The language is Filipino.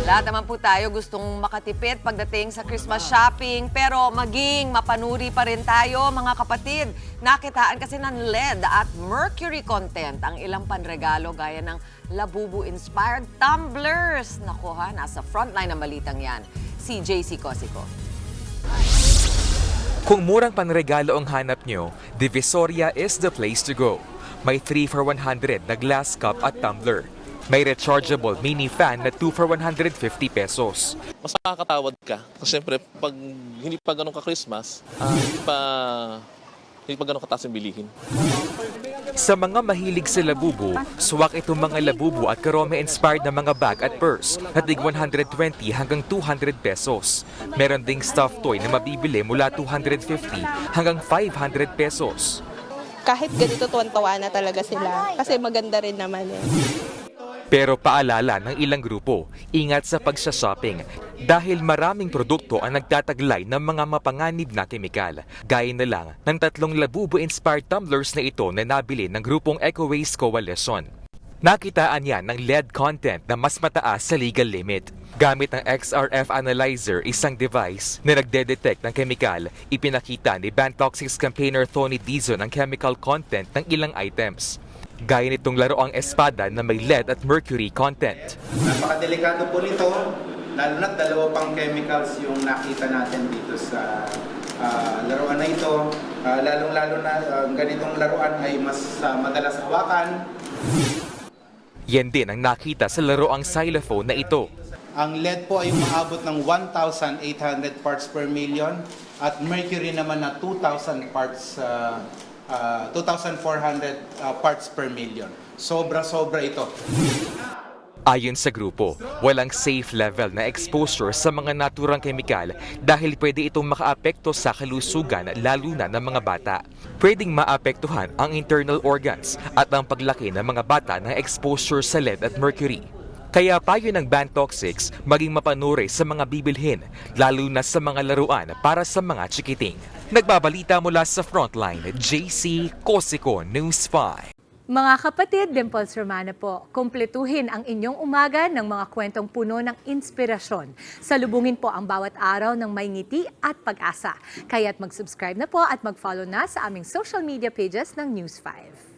Lahat naman po tayo gustong makatipid pagdating sa Christmas shopping, pero maging mapanuri pa rin tayo, mga kapatid. Nakitaan kasi ng LED at mercury content ang ilang panregalo gaya ng Labubu-inspired tumblers. Naku ha, nasa frontline ng balitang yan, si JC Cosico. Kung murang panregalo ang hanap nyo, Divisoria is the place to go. May 3 for 100 na glass cup at tumbler. May rechargeable mini fan na 2 for 150 pesos. Mas nakakatawad ka. Kasi siyempre, pag hindi pa ganun ka-Christmas, hindi pa ganun kataas yung bilihin. Sa mga mahilig sa labubu, swak itong mga labubu at karome-inspired na mga bag at purse na tig 120 hanggang 200 pesos. Meron ding stuffed toy na mabibili mula 250 hanggang 500 pesos. Kahit ganito, tuwan-tawa na talaga sila kasi maganda rin naman eh. Pero paalala ng ilang grupo, ingat sa pagsha-shopping dahil maraming produkto ang nagtataglay ng mga mapanganib na kemikal. Gaya na lang ng 3 Labubu-inspired tumblers na ito na nabili ng grupong Eco Waste Coalition. Nakitaan yan ng lead content na mas mataas sa legal limit. Gamit ang XRF Analyzer, isang device na nagde-detect ng kemikal, ipinakita ni Bantoxics campaigner Tony Dizon ang chemical content ng ilang items. Gaya nitong laroang espada na may lead at mercury content. Napakadelikado po nito, lalo na't 2 pang chemicals yung nakita natin dito sa laruan na ito. Lalong-lalo na ganitong laruan ay mas madalas hawakan. Yan din ang nakita sa laroang xylophone na ito. Ang lead po ay umaabot ng 1,800 parts per million at mercury naman na 2,400 parts per million. Sobra-sobra ito. Ayon sa grupo, walang safe level na exposure sa mga naturang kemikal dahil pwede itong makaapekto sa kalusugan lalo na ng mga bata. Pwedeng maapektuhan ang internal organs at ang paglaki ng mga bata ng exposure sa lead at mercury. Kaya payo ng Bantoxics maging mapanuri sa mga bibilhin, lalo na sa mga laruan para sa mga chikiting. Nagbabalita mula sa Frontline, JC Cosico, News 5. Mga kapatid, Dimples Romana po, kumpletuhin ang inyong umaga ng mga kwentong puno ng inspirasyon. Salubungin po ang bawat araw ng may ngiti at pag-asa. Kaya't mag-subscribe na po at mag-follow na sa aming social media pages ng News 5.